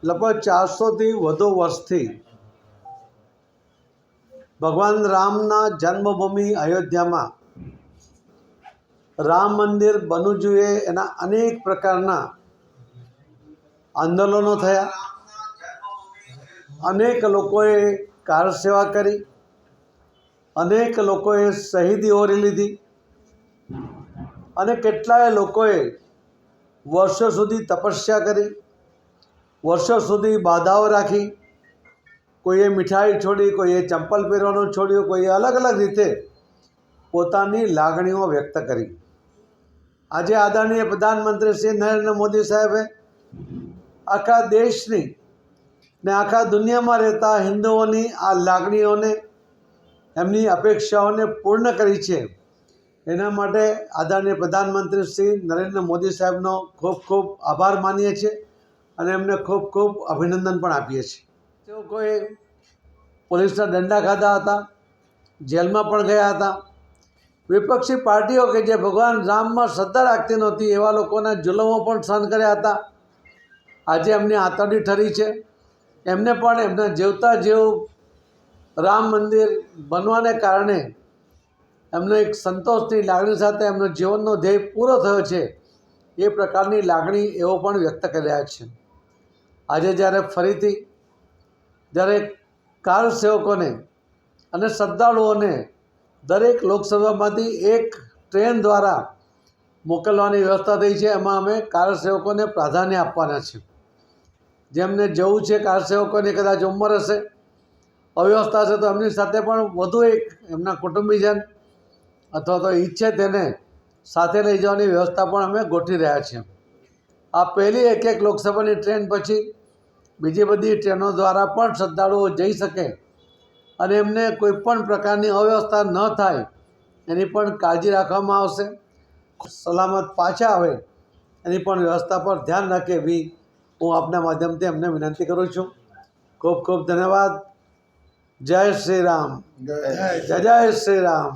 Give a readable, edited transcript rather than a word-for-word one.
લગભગ 400થી વધુ વર્ષથી ભગવાન રામના જન્મભૂમિ અયોધ્યામાં રામ મંદિર બનવું જોઈએ એના અનેક પ્રકારના આંદોલનો થયા. અનેક લોકોએ કાર સેવા કરી, અનેક લોકોએ શહીદી ઓરી લીધી અને કેટલાય લોકોએ વર્ષો સુધી તપસ્યા કરી, વર્ષો સુધી બાધાઓ રાખી. કોઈએ મીઠાઈ છોડી, કોઈએ ચંપલ પહેરવાનું છોડ્યું, કોઈએ અલગ અલગ રીતે પોતાની લાગણીઓ વ્યક્ત કરી. આજે આદરણીય પ્રધાનમંત્રી શ્રી નરેન્દ્ર મોદી સાહેબે આખા દેશની ને આખા દુનિયામાં રહેતા હિન્દુઓની આ લાગણીઓને, એમની અપેક્ષાઓને પૂર્ણ કરી છે. એના માટે આદરણીય પ્રધાનમંત્રી શ્રી નરેન્દ્ર મોદી સાહેબનો ખૂબ ખૂબ આભાર માનીએ છીએ અને એમને ખૂબ ખૂબ અભિનંદન પણ આપીએ છીએ. તેઓ કોઈ પોલીસના દંડા ખાધા હતા, જેલમાં પણ ગયા હતા. વિપક્ષી પાર્ટીઓ કે જે ભગવાન રામમાં શ્રદ્ધા રાખતી નહોતી એવા લોકોના જુલમો પણ સહન કર્યા હતા. આજે એમની આંતરડી ઠરી છે. એમને પણ એમના જીવતા જેવું રામ મંદિર બનવાને કારણે એમનો એક સંતોષની લાગણી સાથે એમનો જીવનનો ધ્યેય પૂરો થયો છે એ પ્રકારની લાગણી એઓ પણ વ્યક્ત કરી રહ્યા છે. આજે જ્યારે ફરીથી જ્યારે કાર સેવકોને અને શ્રદ્ધાળુઓને દરેક લોકસભામાંથી એક ટ્રેન દ્વારા મોકલવાની વ્યવસ્થા થઈ છે, એમાં અમે કાર સેવકોને પ્રાધાન્ય આપવાના છે. જેમને જવું છે, કાર સેવકોની કદાચ ઉંમર હશે, અવ્યવસ્થા હશે, તો એમની સાથે પણ વધુ એક એમના કુટુંબીજન અથવા તો ઈચ્છે તેને સાથે લઈ જવાની વ્યવસ્થા પણ અમે ગોઠવી રહ્યા છીએ. આ પહેલી એક લોકસભાની ટ્રેન પછી બીજી બધી ટ્રેનો દ્વારા પણ શ્રદ્ધાળુઓ જઈ શકે અને એમને કોઈપણ પ્રકારની અવ્યવસ્થા ન થાય એની પણ કાળજી રાખવામાં આવશે. સલામત પાછા આવે એની પણ વ્યવસ્થા પર ધ્યાન રાખે એવી હું આપના માધ્યમથી એમને વિનંતી કરું છું. ખૂબ ખૂબ ધન્યવાદ. જય શ્રી રામ. જય જય શ્રી રામ.